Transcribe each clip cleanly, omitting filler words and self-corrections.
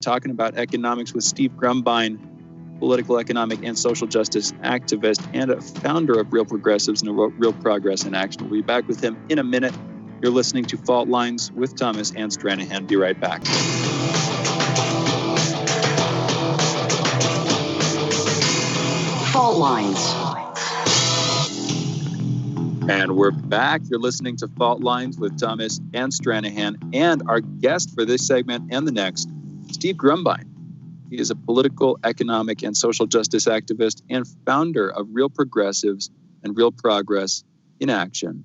Talking about economics with Steve Grumbine, political, economic, and social justice activist and a founder of Real Progressives and Real Progress in Action. We'll be back with him in a minute. You're listening to Faultlines with Thomas and Stranahan. Be right back. Faultlines. And we're back. You're listening to Faultlines with Thomas and Stranahan. And our guest for this segment and the next, Steve Grumbine. He is a political, economic, and social justice activist and founder of Real Progressives and Real Progress in Action.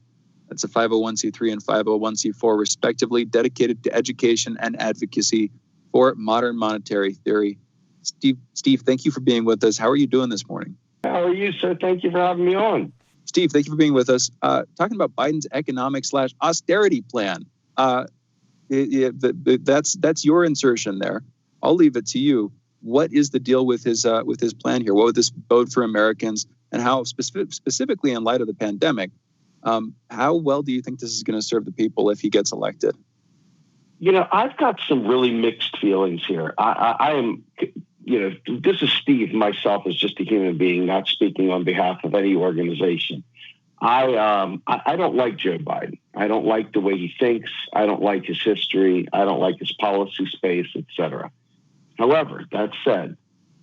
That's a 501c3 and 501c4, respectively, dedicated to education and advocacy for modern monetary theory. Steve, thank you for being with us. How are you doing this morning? How are you, sir? Thank you for having me on. Steve, thank you for being with us. Talking about Biden's economic/austerity plan. That's your insertion there. I'll leave it to you. What is the deal with his plan here? What would this bode for Americans, and how specifically in light of the pandemic? How well do you think this is going to serve the people if he gets elected? I've got some really mixed feelings here. I am, this is Steve, myself as just a human being, not speaking on behalf of any organization. I don't like Joe Biden. I don't like the way he thinks. I don't like his history. I don't like his policy space, et cetera. However, that said,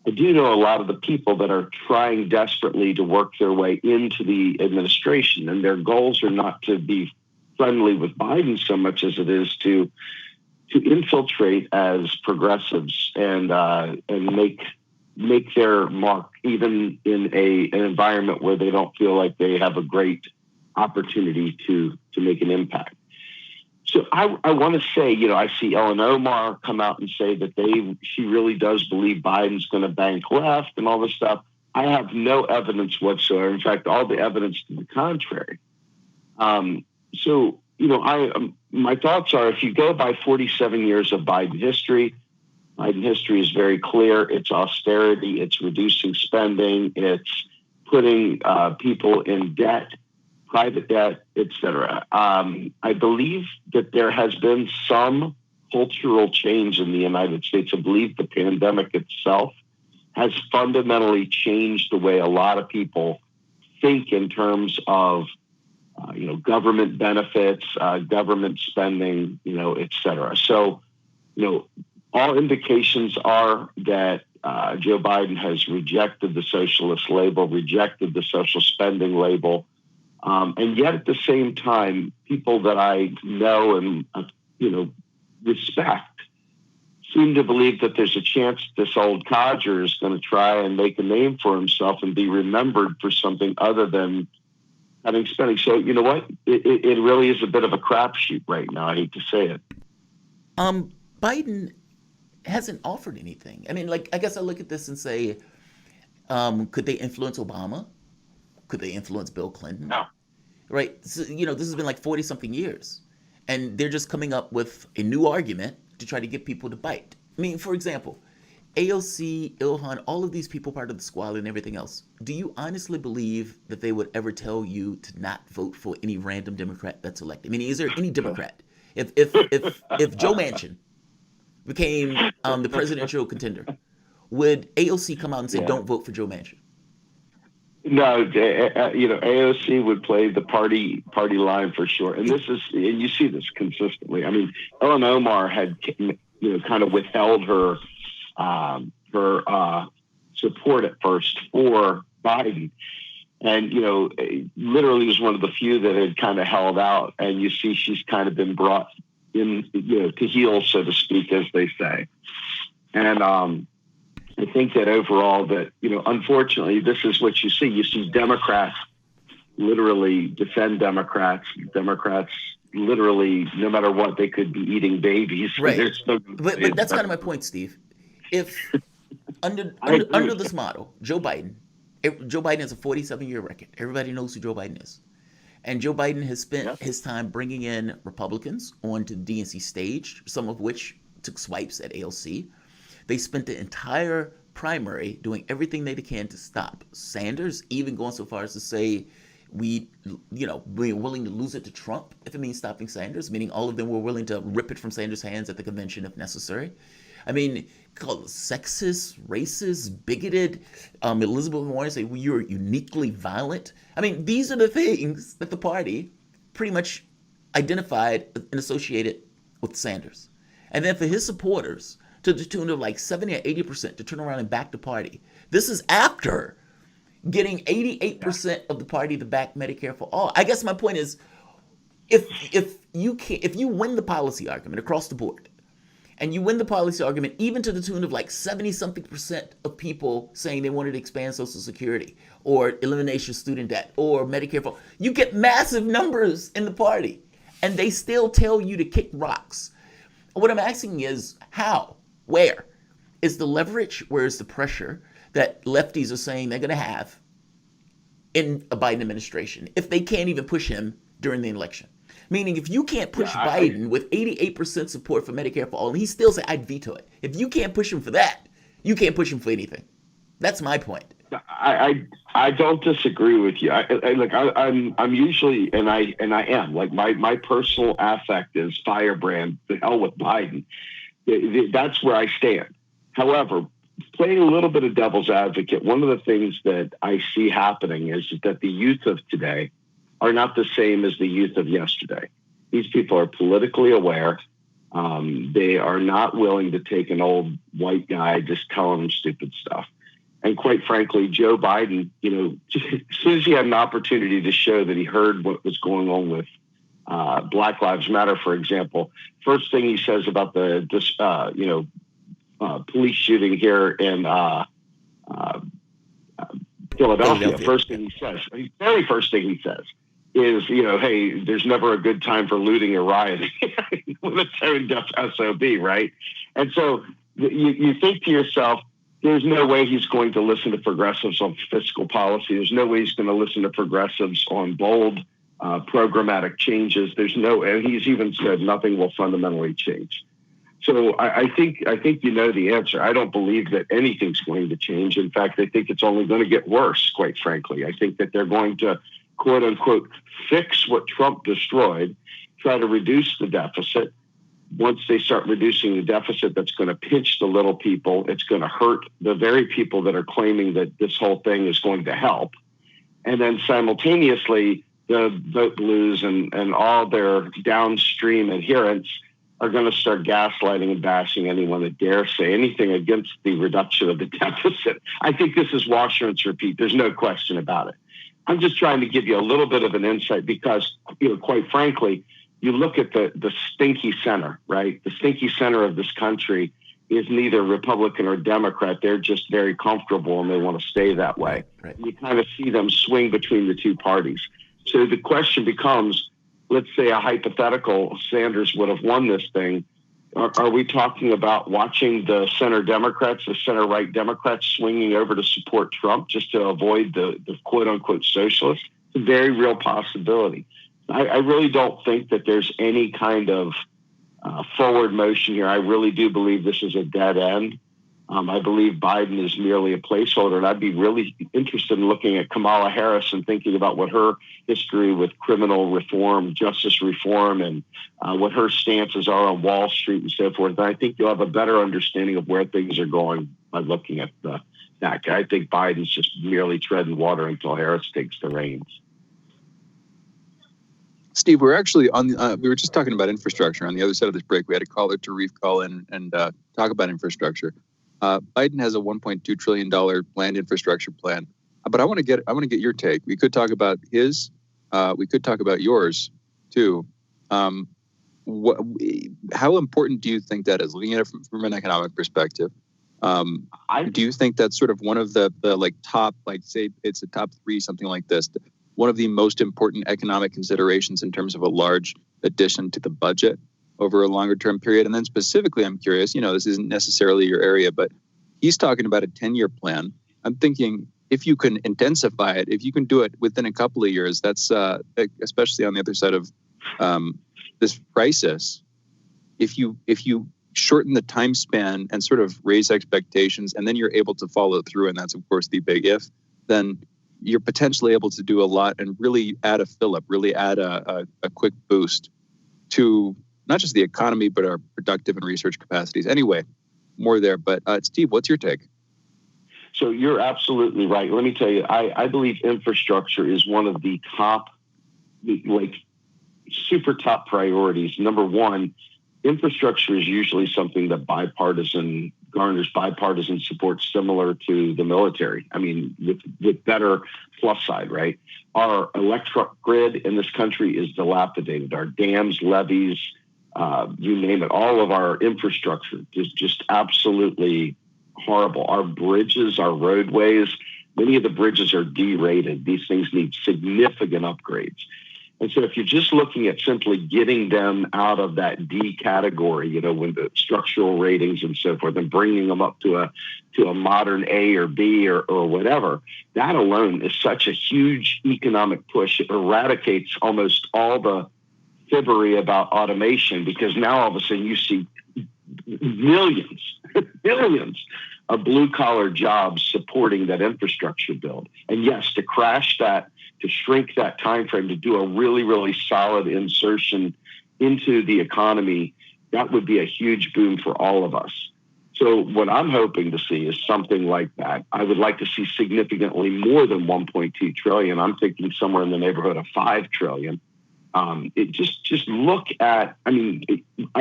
I do know a lot of the people that are trying desperately to work their way into the administration, and their goals are not to be friendly with Biden so much as it is to infiltrate as progressives and make their mark, even in an environment where they don't feel like they have a great opportunity to make an impact. So I want to say, I see Ellen Omar come out and say that she really does believe Biden's going to bank left and all this stuff. I have no evidence whatsoever. In fact, all the evidence to the contrary. My thoughts are, if you go by 47 years of Biden history is very clear. It's austerity. It's reducing spending. It's putting people in debt, private debt, et cetera. I believe that there has been some cultural change in the United States. I believe the pandemic itself has fundamentally changed the way a lot of people think in terms of government benefits, government spending, et cetera. So, all indications are that Joe Biden has rejected the socialist label, rejected the social spending label. And yet at the same time, people that I know and, respect seem to believe that there's a chance this old codger is going to try and make a name for himself and be remembered for something other than having spending. So, you know what? It really is a bit of a crapshoot right now. I hate to say it. Biden hasn't offered anything. I mean, I guess I look at this and say, could they influence Obama? Could they influence Bill Clinton? No. Right? So, this has been 40-something years. And they're just coming up with a new argument to try to get people to bite. I mean, for example, AOC, Ilhan, all of these people part of the squad and everything else. Do you honestly believe that they would ever tell you to not vote for any random Democrat that's elected? I mean, is there any Democrat? If Joe Manchin became the presidential contender, would AOC come out and say, don't vote for Joe Manchin? No, AOC would play the party line for sure. And you see this consistently. I mean, Ellen Omar had, kind of withheld her support at first for Biden. And, literally was one of the few that had kind of held out. And you see she's kind of been brought in, to heel, so to speak, as they say. And I think that overall that, unfortunately, this is what you see. You see Democrats literally defend Democrats. Democrats literally, no matter what, they could be eating babies. Right. But that's kind of my point, Steve. If under this model, Joe Biden has a 47-year record. Everybody knows who Joe Biden is. And Joe Biden has spent his time bringing in Republicans onto the DNC stage, some of which took swipes at AOC. They spent the entire primary doing everything they can to stop Sanders, even going so far as to say, we're willing to lose it to Trump if it means stopping Sanders, meaning all of them were willing to rip it from Sanders' hands at the convention if necessary. I mean, called sexist, racist, bigoted. Elizabeth Warren say, well, you're uniquely violent. I mean, these are the things that the party pretty much identified and associated with Sanders. And then for his supporters, to the tune of like 70 or 80% to turn around and back the party. This is after getting 88% of the party to back Medicare for all. I guess my point is, if you win the policy argument across the board, and you win the policy argument even to the tune of like 70-something% of people saying they wanted to expand Social Security or elimination of student debt or Medicare for all, you get massive numbers in the party, and they still tell you to kick rocks. What I'm asking is how? Where? Is the leverage? Where is the pressure that lefties are saying they're going to have in a Biden administration if they can't even push him during the election? Meaning, if you can't push Biden with 88% support for Medicare for all, and he still say, I'd veto it. If you can't push him for that, you can't push him for anything. That's my point. I don't disagree with you. I'm usually, and I am, like my personal affect is firebrand, the hell with Biden. That's where I stand. However, playing a little bit of devil's advocate, one of the things that I see happening is that the youth of today are not the same as the youth of yesterday. These people are politically aware. They are not willing to take an old white guy just telling them stupid stuff. And quite frankly, Joe Biden, as soon as he had an opportunity to show that he heard what was going on with Black Lives Matter, for example, first thing he says about the police shooting here in Philadelphia, very first thing he says is, hey, there's never a good time for looting or rioting with a tone-deaf SOB, right? And so you think to yourself, there's no way he's going to listen to progressives on fiscal policy. There's no way he's going to listen to progressives on bold programmatic changes. And he's even said nothing will fundamentally change. So I think the answer. I don't believe that anything's going to change. In fact, I think it's only going to get worse, quite frankly. I think that they're going to, quote unquote, fix what Trump destroyed, try to reduce the deficit. Once they start reducing the deficit, that's going to pinch the little people. It's going to hurt the very people that are claiming that this whole thing is going to help. And then simultaneously, the vote blues and all their downstream adherents are going to start gaslighting and bashing anyone that dares say anything against the reduction of the deficit. I think this is wash, rinse, repeat. There's no question about it. I'm just trying to give you a little bit of an insight because, quite frankly, you look at the stinky center, right? The stinky center of this country is neither Republican or Democrat. They're just very comfortable and they want to stay that way. Right. You kind of see them swing between the two parties. So the question becomes, let's say a hypothetical Sanders would have won this thing. Are we talking about watching the center Democrats, the center right Democrats swinging over to support Trump just to avoid the quote unquote socialists? It's a very real possibility. I really don't think that there's any kind of forward motion here. I really do believe this is a dead end. I believe Biden is merely a placeholder, and I'd be really interested in looking at Kamala Harris and thinking about what her history with criminal reform, justice reform, and what her stances are on Wall Street and so forth. And I think you'll have a better understanding of where things are going by looking at that. I think Biden's just merely treading water until Harris takes the reins. Steve, we're actually we were just talking about infrastructure. On the other side of this break, we had a caller to Reef call in and talk about infrastructure. Biden has a $1.2 trillion land infrastructure plan, but I want to get your take. We could talk about his. We could talk about yours too. How important do you think that is? Looking at it from an economic perspective, do you think that's sort of one of the like top, like say it's a top three, something like this, one of the most important economic considerations in terms of a large addition to the budget over a longer term period? And then specifically, I'm curious, this isn't necessarily your area, but he's talking about a 10-year plan. I'm thinking if you can intensify it, if you can do it within a couple of years, that's especially on the other side of this crisis. If you shorten the time span and sort of raise expectations, and then you're able to follow through, and that's of course the big if, then you're potentially able to do a lot and really add a fillip, really add a quick boost to not just the economy, but our productive and research capacities. Anyway, more there. But Steve, what's your take? So you're absolutely right. Let me tell you, I believe infrastructure is one of the top, like super top priorities. Number one, infrastructure is usually something that garners bipartisan support, similar to the military. I mean, with better plus side, right? Our electric grid in this country is dilapidated. Our dams, levees, you name it, all of our infrastructure is just absolutely horrible. Our bridges, our roadways, many of the bridges are derated. These things need significant upgrades. And so if you're just looking at simply getting them out of that D category, when the structural ratings and so forth, and bringing them up to a modern A or B or whatever, that alone is such a huge economic push. It eradicates almost all the fibbery about automation, because now all of a sudden you see billions of blue-collar jobs supporting that infrastructure build. And yes, to crash that, to shrink that time frame, to do a really, really solid insertion into the economy, that would be a huge boom for all of us. So what I'm hoping to see is something like that. I would like to see significantly more than 1.2 trillion. I'm thinking somewhere in the neighborhood of 5 trillion. Just look at, I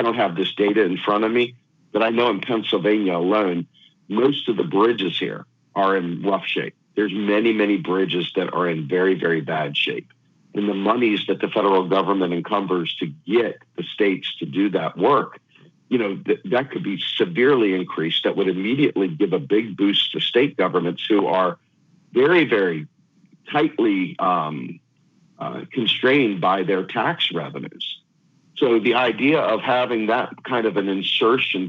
don't have this data in front of me, but I know in Pennsylvania alone, most of the bridges here are in rough shape. There's many, many bridges that are in very, very bad shape. And the monies that the federal government encumbers to get the states to do that work, that could be severely increased. That would immediately give a big boost to state governments who are very, very tightly constrained by their tax revenues. So the idea of having that kind of an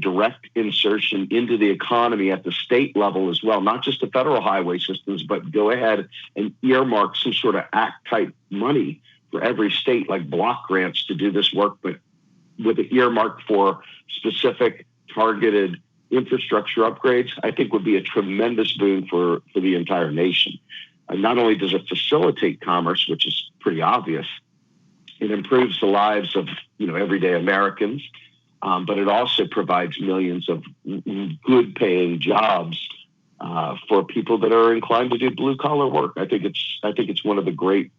direct insertion into the economy at the state level as well, not just the federal highway systems, but go ahead and earmark some sort of act-type money for every state, like block grants to do this work, but with an earmark for specific targeted infrastructure upgrades, I think would be a tremendous boon for the entire nation. And not only does it facilitate commerce, which is pretty obvious, it improves the lives of everyday Americans, but it also provides millions of good-paying jobs for people that are inclined to do blue-collar work. I think it's one of the great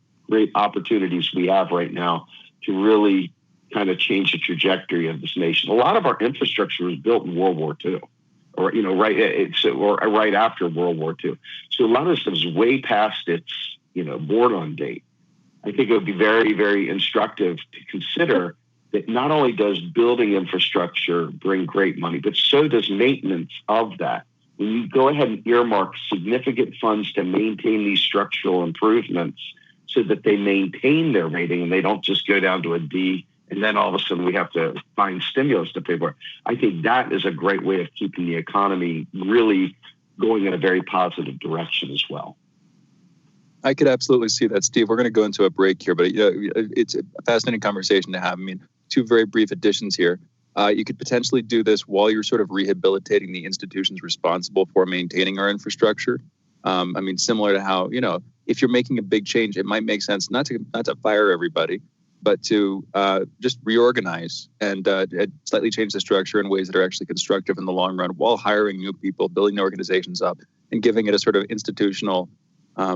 opportunities we have right now to really kind of change the trajectory of this nation. A lot of our infrastructure was built in World War II, or right after World War II. So a lot of this is way past its born-on date. I think it would be very, very instructive to consider that not only does building infrastructure bring great money, but so does maintenance of that. When you go ahead and earmark significant funds to maintain these structural improvements so that they maintain their rating and they don't just go down to a D, and then all of a sudden we have to find stimulus to pay for. I think that is a great way of keeping the economy really going in a very positive direction as well. I could absolutely see that, Steve. We're going to go into a break here, but it's a fascinating conversation to have. Two very brief additions here. You could potentially do this while you're sort of rehabilitating the institutions responsible for maintaining our infrastructure. Similar to how, if you're making a big change, it might make sense not to fire everybody, but to just reorganize and slightly change the structure in ways that are actually constructive in the long run, while hiring new people, building the organizations up, and giving it a sort of institutional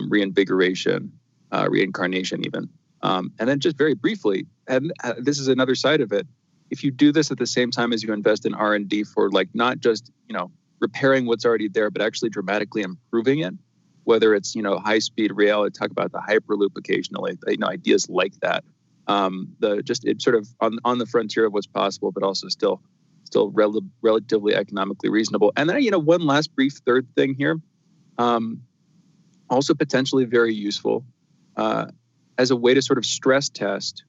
reinvigoration, reincarnation even. And then just very briefly, and this is another side of it, if you do this at the same time as you invest in R&D for not just, repairing what's already there, but actually dramatically improving it, whether it's, high-speed rail, I talk about the Hyperloop occasionally, ideas like that. It's sort of on the frontier of what's possible, but also still relatively economically reasonable. And then, one last brief third thing here. Also potentially very useful as a way to sort of stress test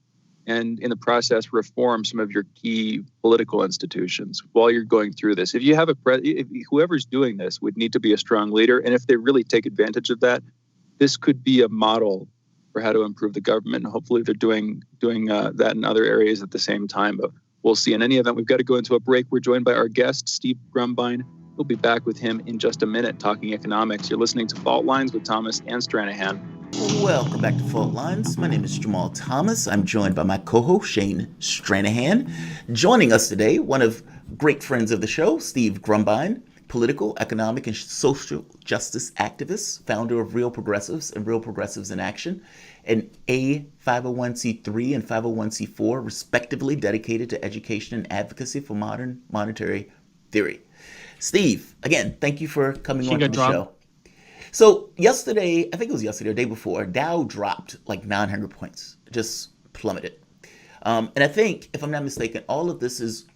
and in the process reform some of your key political institutions while you're going through this. If you have whoever's doing this would need to be a strong leader, and if they really take advantage of that, this could be a model for how to improve the government. And hopefully they're doing that in other areas at the same time. But we'll see. In any event, we've got to go into a break. We're joined by our guest, Steve Grumbine, We'll be back with him in just a minute talking economics. You're listening to Fault Lines with Thomas and Stranahan. Welcome back to Fault Lines. My name is Jamarl Thomas. I'm joined by my co-host, Shane Stranahan. Joining us today, one of great friends of the show, Steve Grumbine, political, economic, and social justice activist, founder of Real Progressives and Real Progressives in Action, and a 501c3 and 501c4, respectively, dedicated to education and advocacy for modern monetary theory. Steve, again, thank you for coming on to the show. So yesterday, I think it was yesterday or the day before, Dow dropped like 900 points, just plummeted. And I think, if I'm not mistaken, all of this is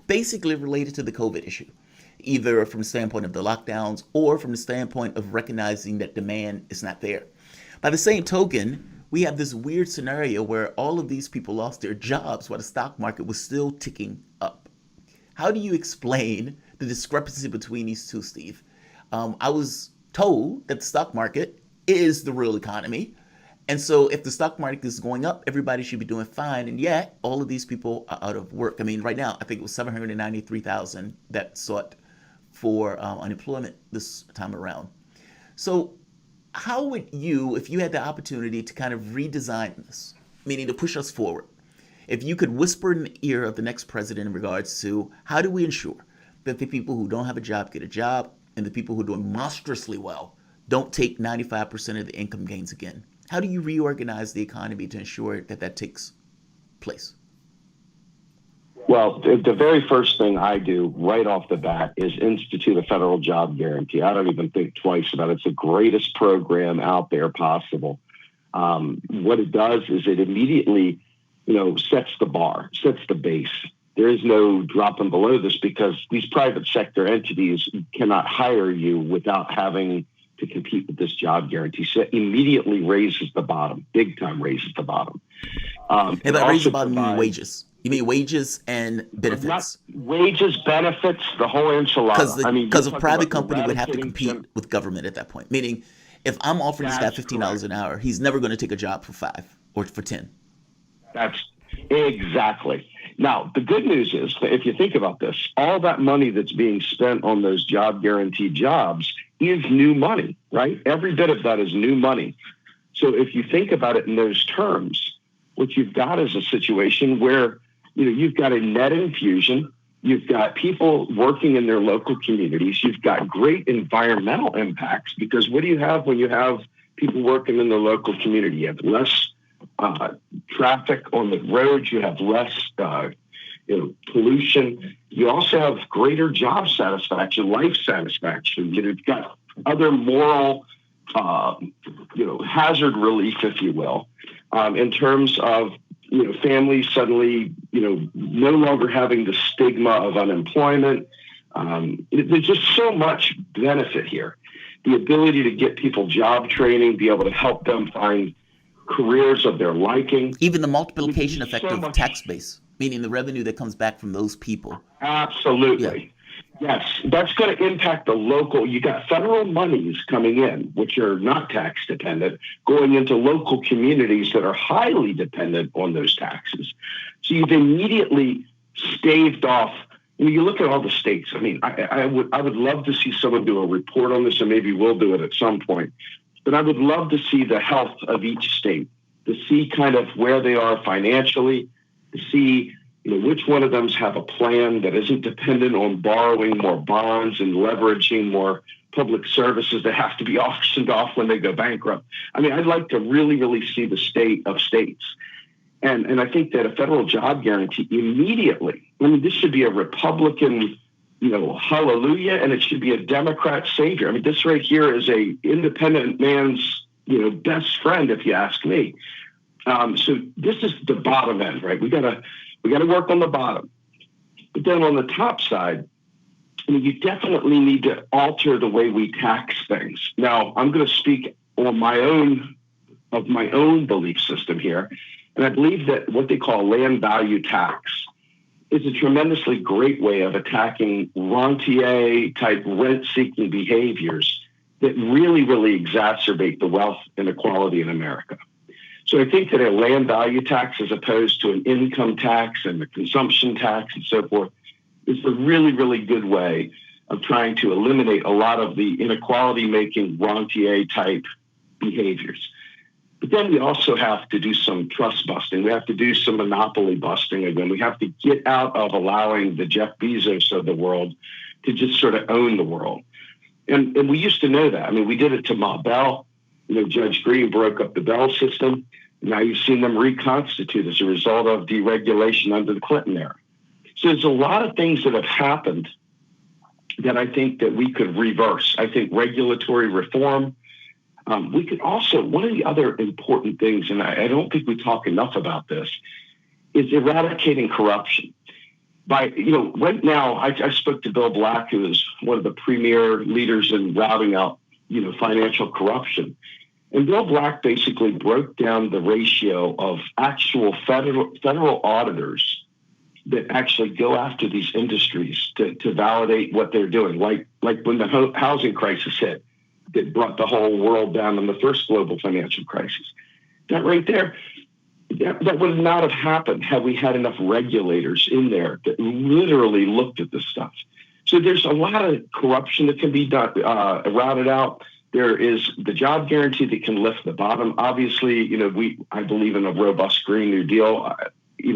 basically related to the COVID issue, either from the standpoint of the lockdowns or from the standpoint of recognizing that demand is not there. By the same token, we have this weird scenario where all of these people lost their jobs while the stock market was still ticking up. How do you explain the discrepancy between these two, Steve? I was told that the stock market is the real economy. And so if the stock market is going up, everybody should be doing fine. And yet all of these people are out of work. I mean, right now, I think it was 793,000 that sought for unemployment this time around. So how would you, if you had the opportunity to kind of redesign this, meaning to push us forward, if you could whisper in the ear of the next president in regards to how do we ensure that the people who don't have a job get a job, and the people who are doing monstrously well don't take 95% of the income gains again? How do you reorganize the economy to ensure that that takes place? Well, the very first thing I do right off the bat is institute a federal job guarantee. I don't even think twice about it. It's the greatest program out there possible. What it does is it immediately, sets the bar, sets the base. There is no dropping below this because these private sector entities cannot hire you without having to compete with this job guarantee. So it immediately raises the bottom, big time raises the bottom. Hey, but raise the bottom, you mean wages? You mean wages and benefits? Wages, benefits, the whole enchilada. Because a private company would have to compete with government at that point. Meaning, if I'm offering this guy $15 an hour, he's never going to take a job for $5 or for $10. That's exactly. Now, the good news is that if you think about this, all that money that's being spent on those job guaranteed jobs is new money, right? Every bit of that is new money. So if you think about it in those terms, what you've got is a situation where, you've got a net infusion, you've got people working in their local communities, you've got great environmental impacts, because what do you have when you have people working in the local community? You have less traffic on the roads, you have less pollution. You also have greater job satisfaction, life satisfaction. You've got other moral, hazard relief, if you will, in terms of families suddenly no longer having the stigma of unemployment. There's just so much benefit here. The ability to get people job training, be able to help them find careers of their liking. Even the multiplication effect of tax base, meaning the revenue that comes back from those people. Absolutely. Yeah. Yes, that's going to impact the local. You got federal monies coming in, which are not tax dependent, going into local communities that are highly dependent on those taxes. So you've immediately staved off. When you look at all the states, I would love to see someone do a report on this, and maybe we'll do it at some point. But I would love to see the health of each state, to see kind of where they are financially, to see which one of them have a plan that isn't dependent on borrowing more bonds and leveraging more public services that have to be auctioned off when they go bankrupt. I'd like to really, really see the state of states. And I think that a federal job guarantee immediately, this should be a Republican hallelujah, and it should be a Democrat savior. This right here is a independent man's, best friend, if you ask me. So this is the bottom end, right? We gotta work on the bottom. But then on the top side, you definitely need to alter the way we tax things. Now, I'm going to speak on my own belief system here, and I believe that what they call land value tax is a tremendously great way of attacking rentier-type rent-seeking behaviors that really, really exacerbate the wealth inequality in America. So I think that a land value tax, as opposed to an income tax and a consumption tax and so forth, is a really, really good way of trying to eliminate a lot of the inequality-making rentier type behaviors. But then we also have to do some trust busting. We have to do some monopoly busting again. We have to get out of allowing the Jeff Bezos of the world to just sort of own the world. And we used to know that. I mean, we did it to Ma Bell. Judge Green broke up the Bell system. Now you've seen them reconstitute as a result of deregulation under the Clinton era. So there's a lot of things that have happened that I think that we could reverse. I think regulatory reform. We could also, one of the other important things, and I don't think we talk enough about this, is eradicating corruption. Right now, I spoke to Bill Black, who is one of the premier leaders in routing out, financial corruption. And Bill Black basically broke down the ratio of actual federal auditors that actually go after these industries to validate what they're doing. Like when the housing crisis hit, that brought the whole world down in the first global financial crisis. That right there, that would not have happened had we had enough regulators in there that literally looked at this stuff. So there's a lot of corruption that can be done, routed out. There is the job guarantee that can lift the bottom. Obviously, I believe in a robust Green New Deal.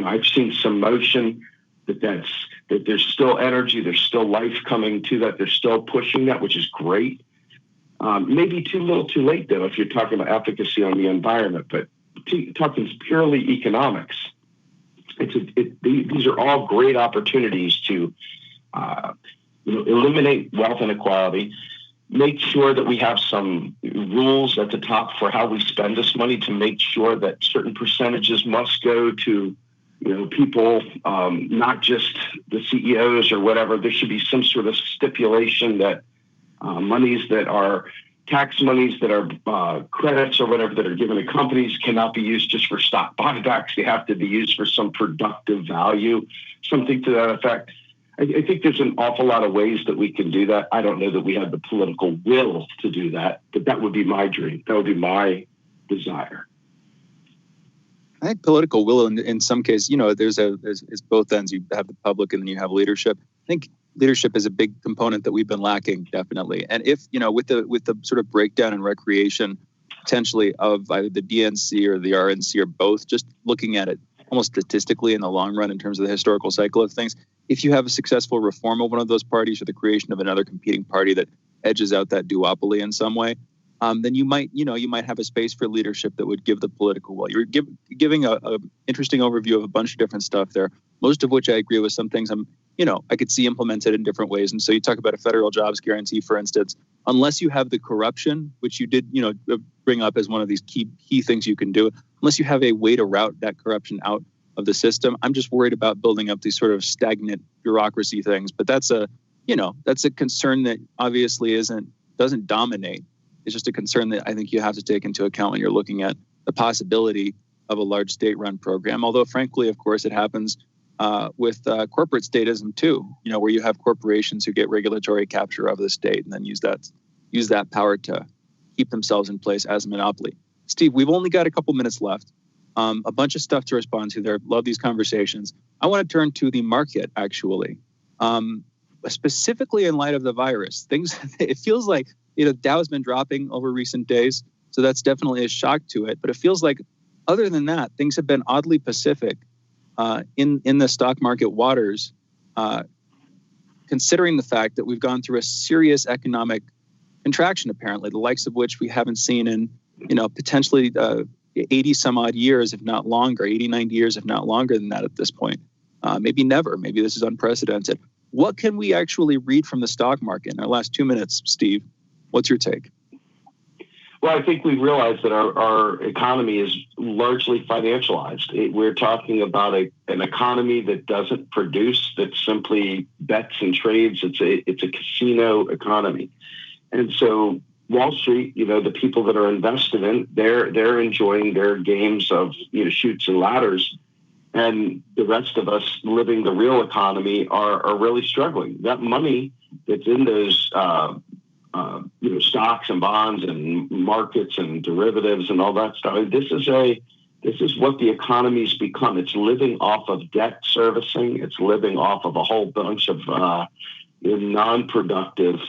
I've seen some motion that there's still energy, there's still life coming to that. They're still pushing that, which is great. Maybe too little too late, though, if you're talking about efficacy on the environment. But talking purely economics, these are all great opportunities to eliminate wealth inequality, make sure that we have some rules at the top for how we spend this money to make sure that certain percentages must go to people, not just the CEOs or whatever. There should be some sort of stipulation that monies that are tax monies that are credits or whatever that are given to companies cannot be used just for stock buybacks. They have to be used for some productive value, something to that effect. I think there's an awful lot of ways that we can do that. I don't know that we have the political will to do that, but that would be my dream. That would be my desire. I think political will, in some cases, there's both ends. You have the public and then you have leadership. I think leadership is a big component that we've been lacking, definitely. And if, with the sort of breakdown in recreation, potentially of either the DNC or the RNC or both, just looking at it almost statistically in the long run in terms of the historical cycle of things, if you have a successful reform of one of those parties or the creation of another competing party that edges out that duopoly in some way, then you might have a space for leadership that would give the political will. You're giving a interesting overview of a bunch of different stuff there, most of which I agree with. Some things I could see implemented in different ways. And so you talk about a federal jobs guarantee, for instance, unless you have the corruption, which you did, bring up as one of these key things you can do, unless you have a way to route that corruption out of the system. I'm just worried about building up these sort of stagnant bureaucracy things. But that's a concern that obviously doesn't dominate. It's just a concern that I think you have to take into account when you're looking at the possibility of a large state-run program. Although, frankly, of course, it happens with corporate statism too. Where you have corporations who get regulatory capture of the state and then use that power to keep themselves in place as a monopoly. Steve, we've only got a couple minutes left. A bunch of stuff to respond to there. Love these conversations. I want to turn to the market, actually, specifically in light of the virus. It feels like Dow's been dropping over recent days, so that's definitely a shock to it. But it feels like, other than that, things have been oddly pacific in the stock market waters, considering the fact that we've gone through a serious economic contraction, apparently, the likes of which we haven't seen in potentially 80 some odd years, if not longer, 80, 90 years, if not longer than that at this point. Maybe never. Maybe this is unprecedented. What can we actually read from the stock market in our last 2 minutes, Steve? What's your take? Well, I think we realize that our economy is largely financialized. We're talking about an economy that doesn't produce, that simply bets and trades. It's a casino economy. And so Wall Street, the people that are invested in, they're enjoying their games of chutes and ladders. And the rest of us living the real economy are really struggling. That money that's in those stocks and bonds and markets and derivatives and all that stuff. This is what the economy's become. It's living off of debt servicing. It's living off of a whole bunch of in non-productive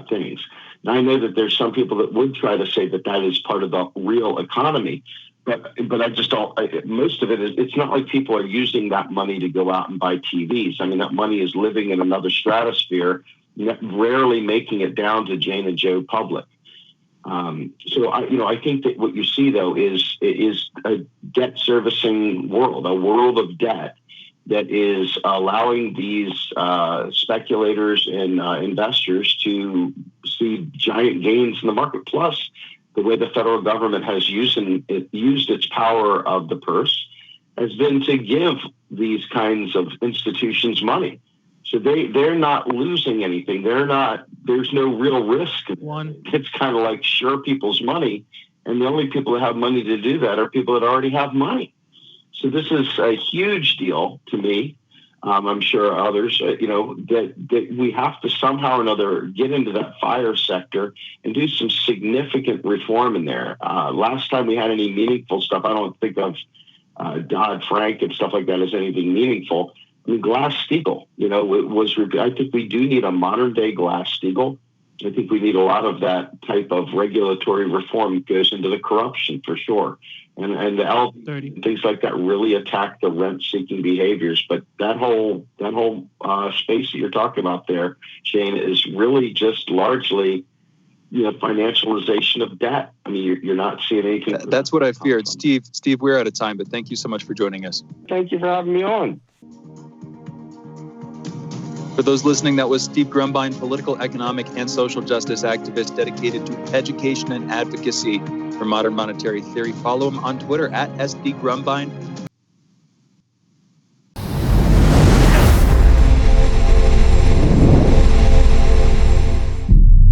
things. Now, I know that there's some people that would try to say that that is part of the real economy, but I just don't. Most of it is. It's not like people are using that money to go out and buy TVs. I mean, that money is living in another stratosphere, rarely making it down to Jane and Joe public. So I think that what you see though is a debt servicing world, a world of debt that is allowing these speculators and investors to see giant gains in the market. Plus, the way the federal government has used its power of the purse has been to give these kinds of institutions money. So they're not losing anything. There's no real risk. It's kind of like share people's money. And the only people that have money to do that are people that already have money. So this is a huge deal to me. I'm sure others, that we have to somehow or another get into that fire sector and do some significant reform in there. Last time we had any meaningful stuff, I don't think of Dodd-Frank and stuff like that as anything meaningful. I mean, Glass-Steagall, I think we do need a modern day Glass-Steagall. I think we need a lot of that type of regulatory reform that goes into the corruption for sure. And the LD, things like that really attack the rent-seeking behaviors. But that whole space that you're talking about there, Shane, is really just largely, financialization of debt. I mean, you're not seeing anything. That's what I feared. Steve, we're out of time, but thank you so much for joining us. Thank you for having me on. For those listening, that was Steve Grumbine, political, economic, and social justice activist dedicated to education and advocacy for modern monetary theory. Follow him on Twitter at @SDGrumbine.